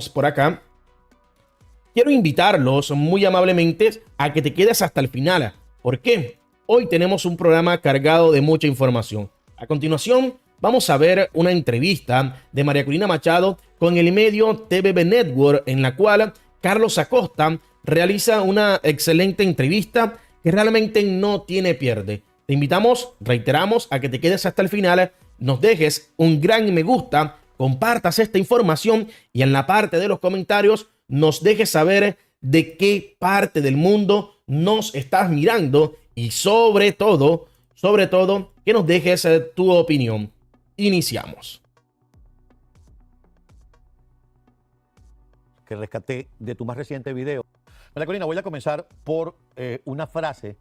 por acá, quiero invitarlos muy amablemente a que te quedes hasta el final. ¿Por qué? Hoy tenemos un programa cargado de mucha información. A continuación, vamos a ver una entrevista de María Corina Machado con el medio TVB Network, en la cual Carlos Acosta realiza una excelente entrevista que realmente no tiene pierde. Te invitamos, reiteramos, a que te quedes hasta el final, nos dejes un gran me gusta, compartas esta información y en la parte de los comentarios nos dejes saber de qué parte del mundo nos estás mirando y sobre todo, que nos dejes tu opinión. Iniciamos. Que rescaté de tu más reciente video. María Corina, voy a comenzar por una frase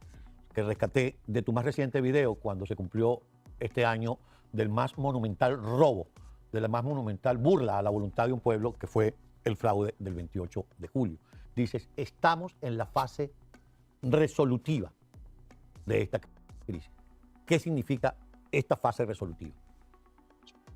que rescaté de tu más reciente video cuando se cumplió este año del más monumental robo, de la más monumental burla a la voluntad de un pueblo, que fue el fraude del 28 de julio. Dices, estamos en la fase resolutiva de esta crisis. ¿Qué significa esta fase resolutiva?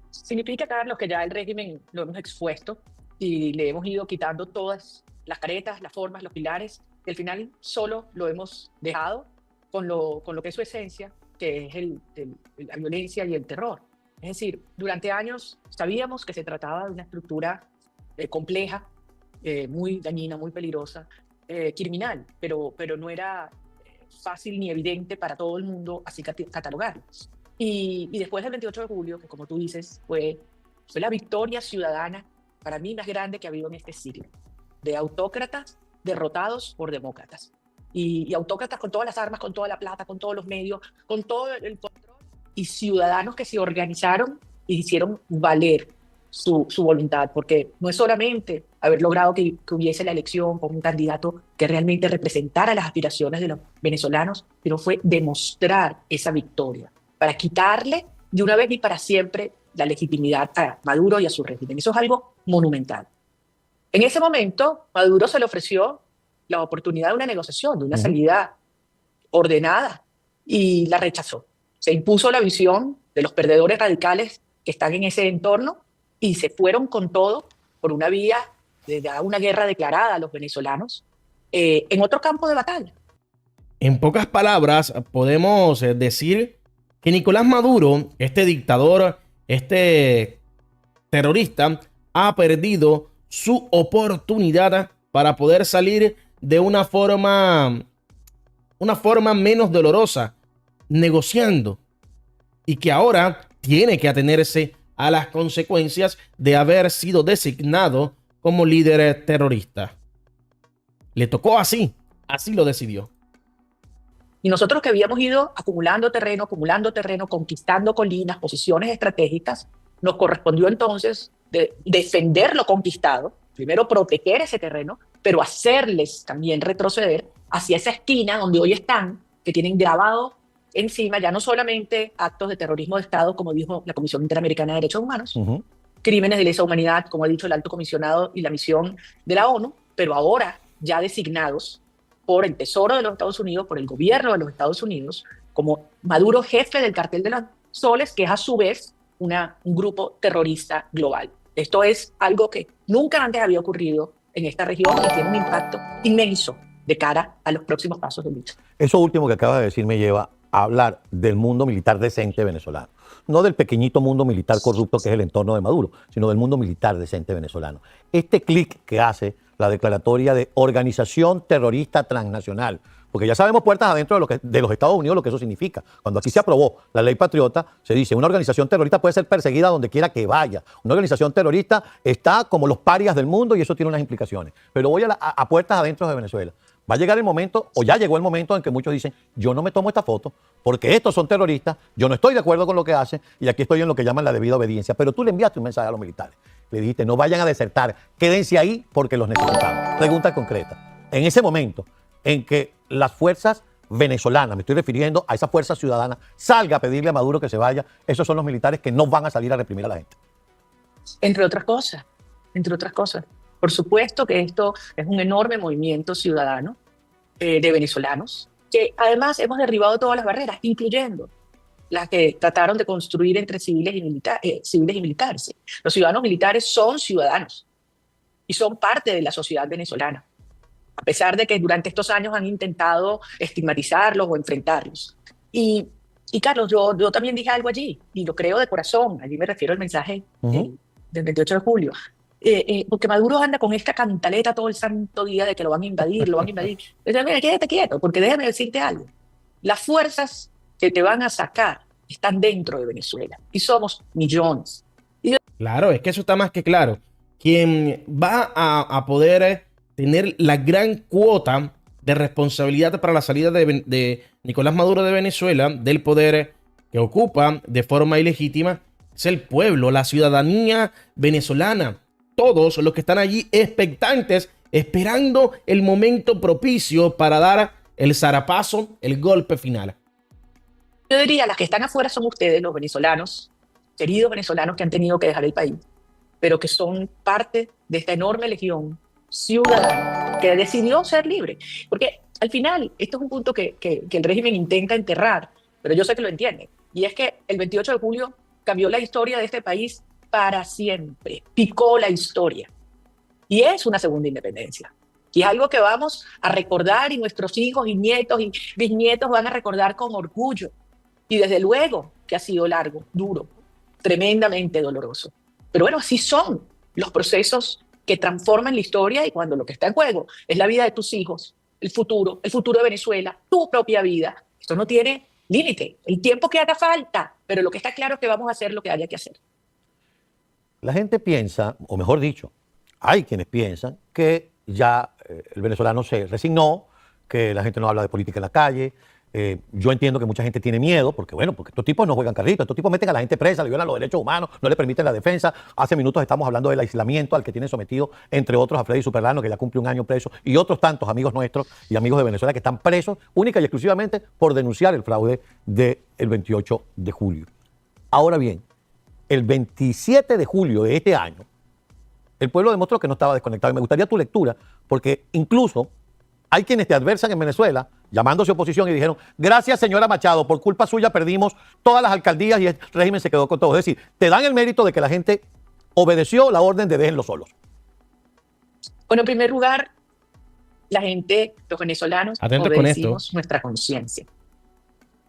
Significa, Carlos, que ya el régimen lo hemos expuesto y le hemos ido quitando todas las caretas, las formas, los pilares, y al final solo lo hemos dejado con lo que es su esencia, que es la violencia y el terror. Es decir, durante años sabíamos que se trataba de una estructura compleja, muy dañina, muy peligrosa, criminal, pero no era fácil ni evidente para todo el mundo así catalogarlo. Y después del 28 de julio, que como tú dices, fue la victoria ciudadana para mí más grande que ha habido en este siglo, de autócratas derrotados por demócratas. Y autócratas con todas las armas, con toda la plata, con todos los medios, con todo el control, y ciudadanos que se organizaron y hicieron valer su voluntad, porque no es solamente haber logrado que hubiese la elección con un candidato que realmente representara las aspiraciones de los venezolanos, pero fue demostrar esa victoria para quitarle de una vez y para siempre la legitimidad a Maduro y a su régimen. Eso es algo monumental. En ese momento, Maduro se le ofreció la oportunidad de una negociación, de una salida ordenada, y la rechazó. Se impuso la visión de los perdedores radicales que están en ese entorno y se fueron con todo por una vía de una guerra declarada a los venezolanos en otro campo de batalla. En pocas palabras, podemos decir que Nicolás Maduro, este dictador, este terrorista, ha perdido su oportunidad para poder salir de una forma menos dolorosa, negociando, y que ahora tiene que atenerse a las consecuencias de haber sido designado como líder terrorista. Le tocó así lo decidió. Y nosotros que habíamos ido acumulando terreno, conquistando colinas, posiciones estratégicas, nos correspondió entonces defender lo conquistado, primero proteger ese terreno, pero hacerles también retroceder hacia esa esquina donde hoy están, que tienen grabado encima ya no solamente actos de terrorismo de Estado, como dijo la Comisión Interamericana de Derechos Humanos, crímenes de lesa humanidad, como ha dicho el Alto Comisionado y la misión de la ONU, pero ahora ya designados por el Tesoro de los Estados Unidos, por el gobierno de los Estados Unidos, como Maduro jefe del cartel de los soles, que es a su vez un grupo terrorista global. Esto es algo que nunca antes había ocurrido en esta región y tiene un impacto inmenso de cara a los próximos pasos de lucha. Eso último que acabas de decir me lleva a hablar del mundo militar decente venezolano. No del pequeñito mundo militar corrupto que es el entorno de Maduro, sino del mundo militar decente venezolano. Este clic que hace la declaratoria de organización terrorista transnacional, porque ya sabemos puertas adentro de los Estados Unidos lo que eso significa. Cuando aquí se aprobó la ley patriota, se dice una organización terrorista puede ser perseguida donde quiera que vaya. Una organización terrorista está como los parias del mundo y eso tiene unas implicaciones. Pero voy a puertas adentro de Venezuela. Va a llegar el momento, o ya llegó el momento en que muchos dicen, yo no me tomo esta foto porque estos son terroristas, yo no estoy de acuerdo con lo que hacen y aquí estoy en lo que llaman la debida obediencia. Pero tú le enviaste un mensaje a los militares. Le dijiste, no vayan a desertar, quédense ahí porque los necesitamos. Pregunta concreta. En ese momento en que las fuerzas venezolanas, me estoy refiriendo a esa fuerza ciudadana, salga a pedirle a Maduro que se vaya, esos son los militares que no van a salir a reprimir a la gente. Entre otras cosas. Por supuesto que esto es un enorme movimiento ciudadano de venezolanos, que además hemos derribado todas las barreras, incluyendo las que trataron de construir entre civiles y militares. Los ciudadanos militares son ciudadanos. y son parte de la sociedad venezolana, a pesar de que durante estos años han intentado estigmatizarlos o enfrentarlos. Y Carlos, yo también dije algo allí, y lo creo de corazón, allí me refiero al mensaje del 28 de julio, porque Maduro anda con esta cantaleta todo el santo día de que lo van a invadir, lo van a invadir. Entonces, mira, quédate quieto, porque déjame decirte algo. Las fuerzas que te van a sacar están dentro de Venezuela, y somos millones. Claro, es que eso está más que claro. Quien va a poder tener la gran cuota de responsabilidad para la salida de Nicolás Maduro de Venezuela, del poder que ocupa de forma ilegítima, es el pueblo, la ciudadanía venezolana. Todos los que están allí expectantes, esperando el momento propicio para dar el zarapazo, el golpe final. Yo diría, las que están afuera son ustedes, los venezolanos, queridos venezolanos que han tenido que dejar el país, pero que son parte de esta enorme legión ciudadana que decidió ser libre. Porque al final, esto es un punto que el régimen intenta enterrar, pero yo sé que lo entiende. Y es que el 28 de julio cambió la historia de este país para siempre, picó la historia. Y es una segunda independencia. Y es algo que vamos a recordar y nuestros hijos y nietos y bisnietos van a recordar con orgullo. Y desde luego que ha sido largo, duro, tremendamente doloroso. Pero bueno, así son los procesos que transforman la historia, y cuando lo que está en juego es la vida de tus hijos, el futuro de Venezuela, tu propia vida, esto no tiene límite, el tiempo que haga falta, pero lo que está claro es que vamos a hacer lo que haya que hacer. La gente piensa, o mejor dicho, hay quienes piensan que ya el venezolano se resignó, que la gente no habla de política en la calle. Yo entiendo que mucha gente tiene miedo, porque estos tipos no juegan carritos, estos tipos meten a la gente presa, le violan los derechos humanos, no le permiten la defensa. Hace minutos estamos hablando del aislamiento al que tiene sometido, entre otros, a Freddy Superlano, que ya cumple un año preso, y otros tantos amigos nuestros y amigos de Venezuela que están presos única y exclusivamente por denunciar el fraude del 28 de julio. Ahora bien, el 27 de julio de este año, el pueblo demostró que no estaba desconectado. Y me gustaría tu lectura, porque incluso hay quienes te adversan en Venezuela, llamándose oposición, y dijeron: gracias, señora Machado, por culpa suya perdimos todas las alcaldías y el régimen se quedó con todo. Es decir, te dan el mérito de que la gente obedeció la orden de déjenlos solos. Bueno, en primer lugar, la gente, los venezolanos, Atento obedecimos nuestra conciencia.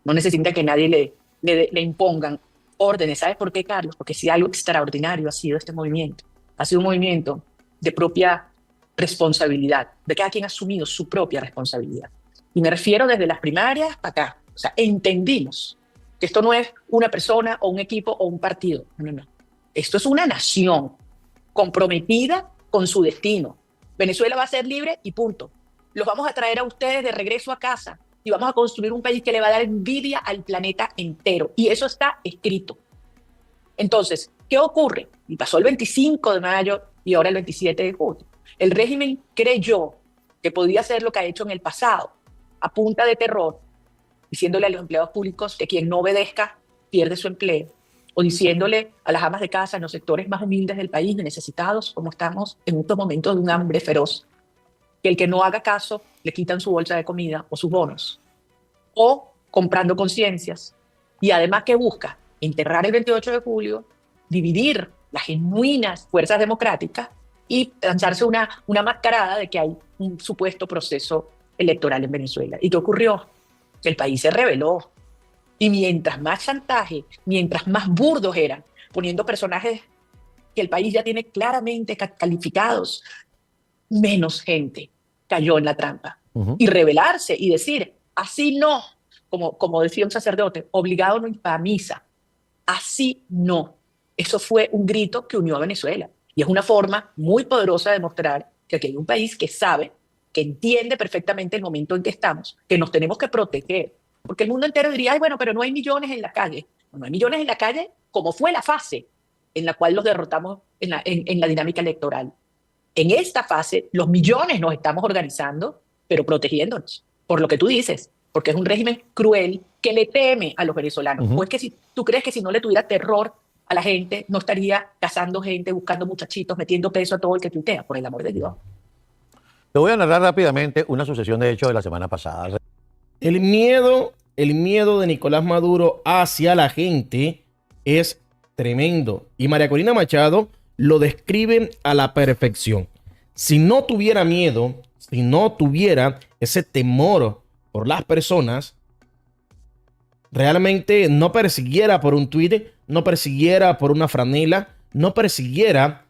No necesita que nadie le impongan órdenes. ¿Sabes por qué, Carlos? Porque si algo extraordinario ha sido este movimiento, ha sido un movimiento de propia responsabilidad, de cada quien ha asumido su propia responsabilidad. Y me refiero desde las primarias para acá. O sea, entendimos que esto no es una persona o un equipo o un partido. No, no, no. Esto es una nación comprometida con su destino. Venezuela va a ser libre y punto. Los vamos a traer a ustedes de regreso a casa y vamos a construir un país que le va a dar envidia al planeta entero. Y eso está escrito. Entonces, ¿qué ocurre? Y pasó el 25 de mayo y ahora el 27 de junio. El régimen creyó que podía hacer lo que ha hecho en el pasado, a punta de terror, diciéndole a los empleados públicos que quien no obedezca pierde su empleo, o diciéndole a las amas de casa en los sectores más humildes del país, necesitados, como estamos en estos momentos de un hambre feroz, que el que no haga caso le quitan su bolsa de comida o sus bonos, o comprando conciencias. Y además, ¿qué busca? Enterrar el 28 de julio, dividir las genuinas fuerzas democráticas y lanzarse una mascarada de que hay un supuesto proceso electoral en Venezuela. ¿Y qué ocurrió? El país se rebeló. Y mientras más chantaje, mientras más burdos eran, poniendo personajes que el país ya tiene claramente calificados, menos gente cayó en la trampa. Y rebelarse y decir, así no, como decía un sacerdote, obligado no va a misa, así no. Eso fue un grito que unió a Venezuela. Y es una forma muy poderosa de demostrar que aquí hay un país que sabe, que entiende perfectamente el momento en que estamos, que nos tenemos que proteger. Porque el mundo entero diría, ay, bueno, pero no hay millones en la calle. No hay millones en la calle como fue la fase en la cual los derrotamos en la dinámica electoral. En esta fase, los millones nos estamos organizando, pero protegiéndonos, por lo que tú dices, porque es un régimen cruel que le teme a los venezolanos. Pues que si tú crees que si no le tuviera terror a la gente, no estaría cazando gente, buscando muchachitos, metiendo peso a todo el que tuitea, por el amor de Dios. Te voy a narrar rápidamente una sucesión de hechos de la semana pasada. El miedo de Nicolás Maduro hacia la gente es tremendo. Y María Corina Machado lo describe a la perfección. si no tuviera miedo, si no tuviera ese temor por las personas, realmente no persiguiera por un tweet, no persiguiera por una franela, no persiguiera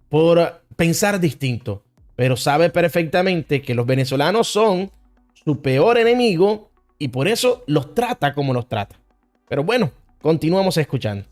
por pensar distinto, pero sabe perfectamente que los venezolanos son su peor enemigo y por eso los trata como los trata. Pero bueno, continuamos escuchando.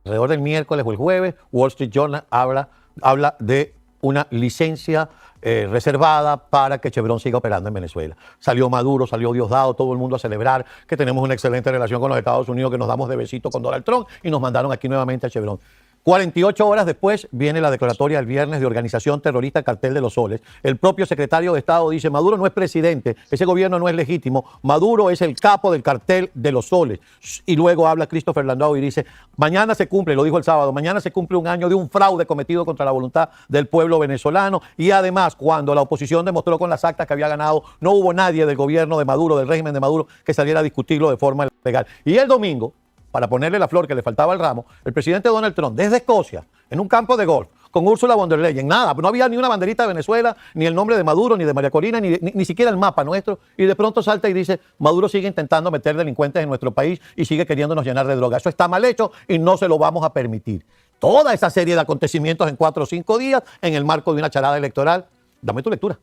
Alrededor del miércoles o el jueves, Wall Street Journal habla de una licencia reservada para que Chevron siga operando en Venezuela. Salió Maduro, salió Diosdado, todo el mundo a celebrar que tenemos una excelente relación con los Estados Unidos, que nos damos de besito con Donald Trump y nos mandaron aquí nuevamente a Chevron. 48 horas después viene la declaratoria del viernes de organización terrorista Cartel de los Soles. El propio secretario de Estado dice, Maduro no es presidente, ese gobierno no es legítimo, Maduro es el capo del Cartel de los Soles. Y luego habla Christopher Landau y dice, mañana se cumple, lo dijo el sábado, mañana se cumple un año de un fraude cometido contra la voluntad del pueblo venezolano y además cuando la oposición demostró con las actas que había ganado, no hubo nadie del gobierno de Maduro, del régimen de Maduro, que saliera a discutirlo de forma legal. Y el domingo, para ponerle la flor que le faltaba al ramo, el presidente Donald Trump, desde Escocia, en un campo de golf, con Ursula von der Leyen, nada, no había ni una banderita de Venezuela, ni el nombre de Maduro, ni de María Corina, ni siquiera el mapa nuestro, y de pronto salta y dice, Maduro sigue intentando meter delincuentes en nuestro país y sigue queriéndonos llenar de droga. Eso está mal hecho y no se lo vamos a permitir. Toda esa serie de acontecimientos en 4 o 5 días en el marco de una charada electoral. Dame tu lectura.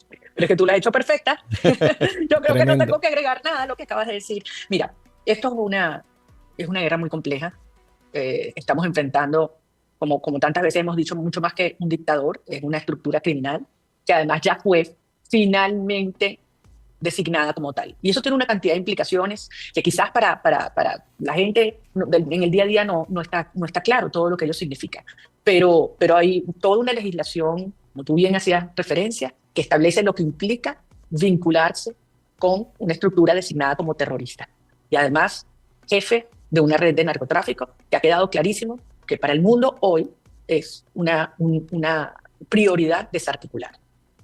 Pero es que tú la has hecho perfecta. Yo creo que no Tremendo. tengo que agregar nada a lo que acabas de decir. Mira, esto es una guerra muy compleja. Estamos enfrentando, como tantas veces hemos dicho, mucho más que un dictador, es una estructura criminal que además ya fue finalmente designada como tal. Y eso tiene una cantidad de implicaciones que quizás para la gente en el día a día no está claro todo lo que ello significa. Pero hay toda una legislación, como tú bien hacías referencia, que establece lo que implica vincularse con una estructura designada como terrorista. Y además, jefe de una red de narcotráfico, que ha quedado clarísimo que para el mundo hoy es una prioridad desarticular.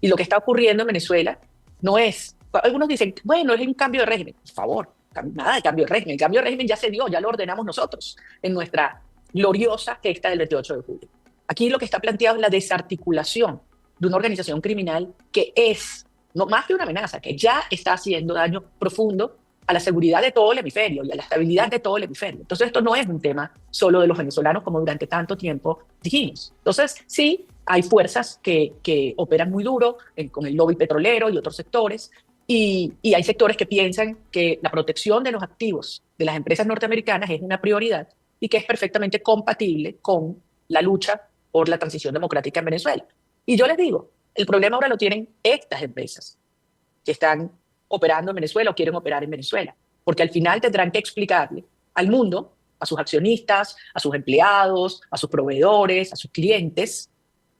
Y lo que está ocurriendo en Venezuela no es, algunos dicen, bueno, es un cambio de régimen. Por favor, nada de cambio de régimen. El cambio de régimen ya se dio, ya lo ordenamos nosotros en nuestra gloriosa gesta del 28 de julio. Aquí lo que está planteado es la desarticulación de una organización criminal que es, no más que una amenaza, que ya está haciendo daño profundo a la seguridad de todo el hemisferio y a la estabilidad de todo el hemisferio. Entonces esto no es un tema solo de los venezolanos como durante tanto tiempo dijimos. Entonces sí, hay fuerzas que operan muy duro con el lobby petrolero y otros sectores y hay sectores que piensan que la protección de los activos de las empresas norteamericanas es una prioridad y que es perfectamente compatible con la lucha por la transición democrática en Venezuela. Y yo les digo, el problema ahora lo tienen estas empresas que están operando en Venezuela o quieren operar en Venezuela, porque al final tendrán que explicarle al mundo, a sus accionistas, a sus empleados, a sus proveedores, a sus clientes,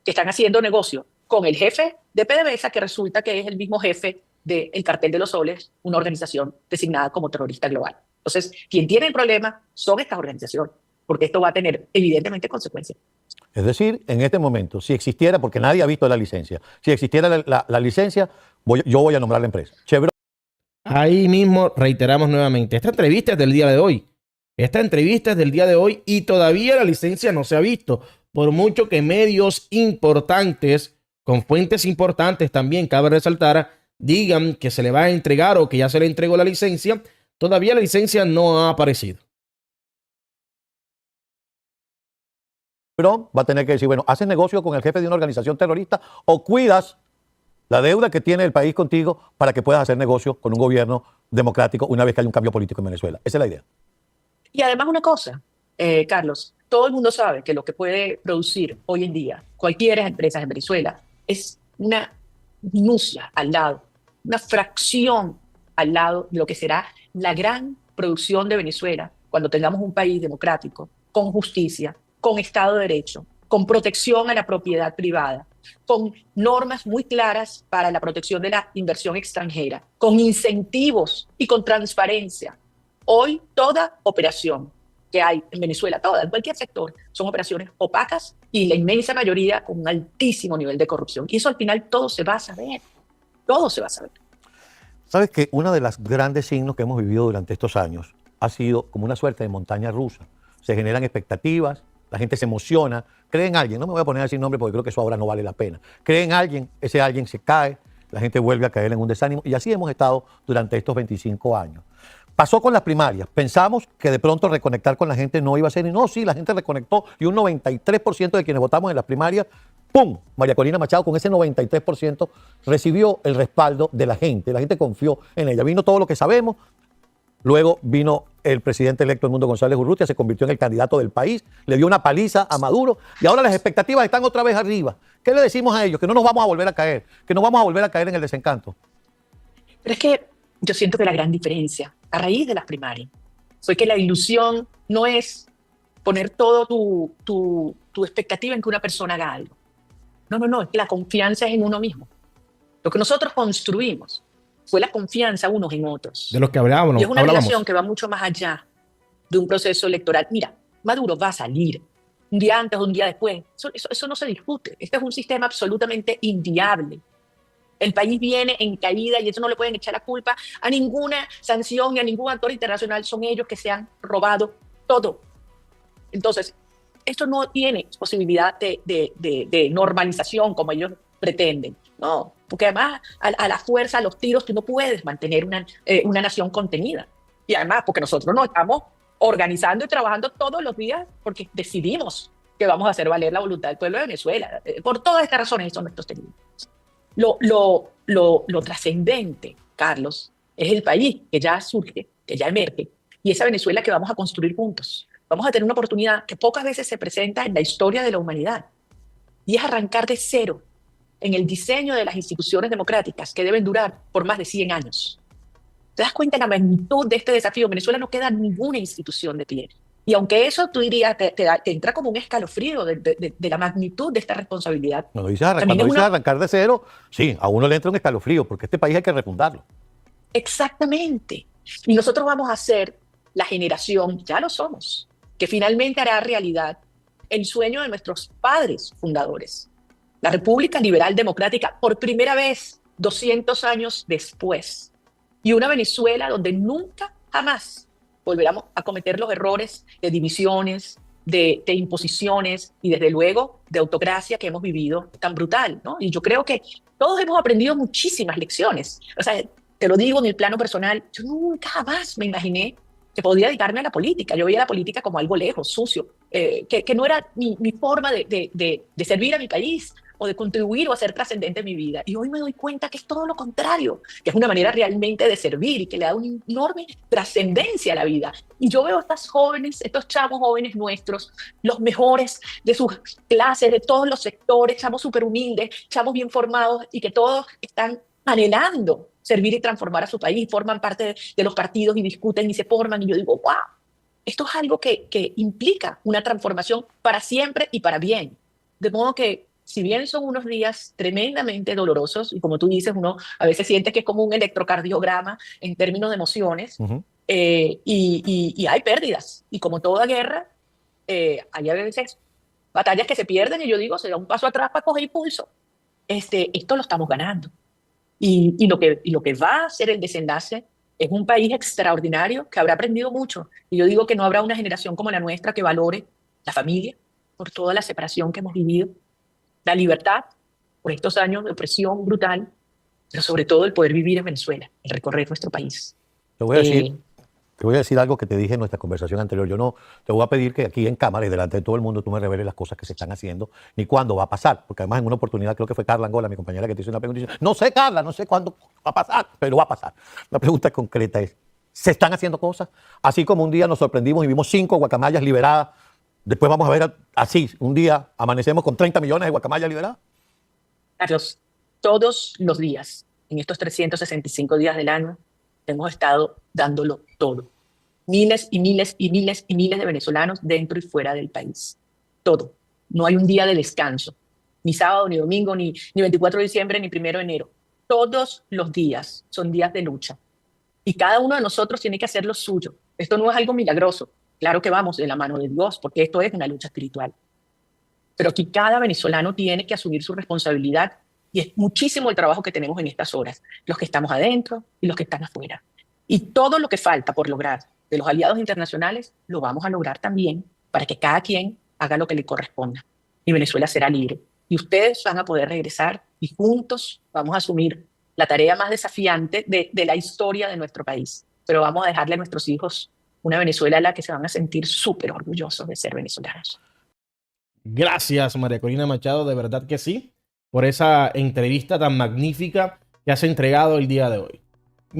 que están haciendo negocio con el jefe de PDVSA, que resulta que es el mismo jefe del Cartel de los Soles, una organización designada como terrorista global. Entonces, quien tiene el problema son estas organizaciones, porque esto va a tener evidentemente consecuencias. Es decir, en este momento, si existiera, porque nadie ha visto la licencia, si existiera la licencia, yo voy a nombrar la empresa. Chevron. Ahí mismo reiteramos nuevamente, esta entrevista es del día de hoy. Esta entrevista es del día de hoy y todavía la licencia no se ha visto. Por mucho que medios importantes, con fuentes importantes también, cabe resaltar, digan que se le va a entregar o que ya se le entregó la licencia, todavía la licencia no ha aparecido. Chevron va a tener que decir, bueno, ¿haces negocio con el jefe de una organización terrorista o cuidas la deuda que tiene el país contigo para que puedas hacer negocio con un gobierno democrático una vez que haya un cambio político en Venezuela? Esa es la idea. Y además una cosa, Carlos, todo el mundo sabe que lo que puede producir hoy en día cualquier empresa en Venezuela es una minucia al lado, una fracción al lado de lo que será la gran producción de Venezuela cuando tengamos un país democrático, con justicia, con Estado de Derecho, con protección a la propiedad privada, con normas muy claras para la protección de la inversión extranjera, con incentivos y con transparencia. Hoy toda operación que hay en Venezuela, toda, en cualquier sector, son operaciones opacas y la inmensa mayoría con un altísimo nivel de corrupción. Y eso al final todo se va a saber, todo se va a saber. ¿Sabes que uno de los grandes signos que hemos vivido durante estos años ha sido como una suerte de montaña rusa? Se generan expectativas, la gente se emociona, cree en alguien, no me voy a poner a decir nombre porque creo que eso ahora no vale la pena, cree en alguien, ese alguien se cae, la gente vuelve a caer en un desánimo y así hemos estado durante estos 25 años. Pasó con las primarias, pensamos que de pronto reconectar con la gente no iba a ser, y no, sí, la gente reconectó y un 93% de quienes votamos en las primarias, ¡pum! María Corina Machado con ese 93% recibió el respaldo de la gente confió en ella, vino todo lo que sabemos. Luego vino el presidente electo Edmundo González Urrutia, se convirtió en el candidato del país, le dio una paliza a Maduro y ahora las expectativas están otra vez arriba. ¿Qué le decimos a ellos? Que no nos vamos a volver a caer, que no vamos a volver a caer en el desencanto. Pero es que yo siento que la gran diferencia a raíz de las primarias fue que la ilusión no es poner todo tu expectativa en que una persona haga algo. No, es que la confianza es en uno mismo. Lo que nosotros construimos fue la confianza unos en otros. De los que hablábamos. Y es una relación que va mucho más allá de un proceso electoral. Mira, Maduro va a salir un día antes o un día después. Eso no se discute. Este es un sistema absolutamente inviable. El país viene en caída y eso no le pueden echar la culpa a ninguna sanción ni a ningún actor internacional. Son ellos que se han robado todo. Entonces, esto no tiene posibilidad de normalización como ellos pretenden. No, porque además a la fuerza, a los tiros, tú no puedes mantener una nación contenida. Y además, porque nosotros nos estamos organizando y trabajando todos los días porque decidimos que vamos a hacer valer la voluntad del pueblo de Venezuela. Por todas estas razones, son nuestros términos. Lo trascendente, Carlos, es el país que ya surge, que ya emerge, y esa Venezuela que vamos a construir juntos. Vamos a tener una oportunidad que pocas veces se presenta en la historia de la humanidad, y es arrancar de cero en el diseño de las instituciones democráticas que deben durar por más de 100 años. ¿Te das cuenta de la magnitud de este desafío? En Venezuela no queda ninguna institución de pie. Y aunque eso tú dirías, te entra como un escalofrío de la magnitud de esta responsabilidad. Cuando dices arrancar de cero, sí, a uno le entra un escalofrío, porque este país hay que refundarlo. Exactamente. Y nosotros vamos a ser la generación, ya lo somos, que finalmente hará realidad el sueño de nuestros padres fundadores. La República Liberal Democrática, por primera vez, 200 años después. Y una Venezuela donde nunca, jamás volveremos a cometer los errores de divisiones, de imposiciones y desde luego de autocracia que hemos vivido tan brutal, ¿no? Y yo creo que todos hemos aprendido muchísimas lecciones. O sea, te lo digo en el plano personal, yo nunca jamás me imaginé que podía dedicarme a la política. Yo veía la política como algo lejos, sucio, que no era mi forma de servir a mi país o de contribuir o hacer trascendente en mi vida. Y hoy me doy cuenta que es todo lo contrario, que es una manera realmente de servir y que le da una enorme trascendencia a la vida. Y yo veo a estas jóvenes, estos chamos jóvenes nuestros, los mejores de sus clases, de todos los sectores, chamos súper humildes, chamos bien formados y que todos están anhelando servir y transformar a su país, forman parte de los partidos y discuten y se forman. Y yo digo, wow, esto es algo que implica una transformación para siempre y para bien. De modo que si bien son unos días tremendamente dolorosos, y como tú dices, uno a veces siente que es como un electrocardiograma en términos de emociones, y hay pérdidas. Y como toda guerra, hay a veces batallas que se pierden, y yo digo, se da un paso atrás para coger impulso. Esto lo estamos ganando. Y lo que va a ser el desenlace es un país extraordinario que habrá aprendido mucho. Y yo digo que no habrá una generación como la nuestra que valore la familia por toda la separación que hemos vivido, la libertad por estos años de opresión brutal, pero sobre todo el poder vivir en Venezuela, el recorrer nuestro país. Te voy a decir algo que te dije en nuestra conversación anterior. Yo no te voy a pedir que aquí en cámara y delante de todo el mundo tú me reveles las cosas que se están haciendo ni cuándo va a pasar, porque además en una oportunidad creo que fue Carla Angola, mi compañera, que te hizo una pregunta y dice, no sé, Carla, no sé cuándo va a pasar, pero va a pasar. La pregunta concreta es, ¿se están haciendo cosas? Así como un día nos sorprendimos y vimos 5 guacamayas liberadas, después vamos a ver así, un día amanecemos con 30 millones de guacamayas liberadas. Carlos, todos los días, en estos 365 días del año, hemos estado dándolo todo. Miles y miles y miles y miles de venezolanos dentro y fuera del país. Todo. No hay un día de descanso. Ni sábado, ni domingo, ni 24 de diciembre, ni 1 de enero. Todos los días son días de lucha. Y cada uno de nosotros tiene que hacer lo suyo. Esto no es algo milagroso. Claro que vamos de la mano de Dios, porque esto es una lucha espiritual. Pero aquí cada venezolano tiene que asumir su responsabilidad y es muchísimo el trabajo que tenemos en estas horas, los que estamos adentro y los que están afuera. Y todo lo que falta por lograr de los aliados internacionales, lo vamos a lograr también para que cada quien haga lo que le corresponda y Venezuela será libre. Y ustedes van a poder regresar y juntos vamos a asumir la tarea más desafiante de la historia de nuestro país. Pero vamos a dejarle a nuestros hijos una Venezuela a la que se van a sentir súper orgullosos de ser venezolanos. Gracias, María Corina Machado, de verdad que sí, por esa entrevista tan magnífica que has entregado el día de hoy.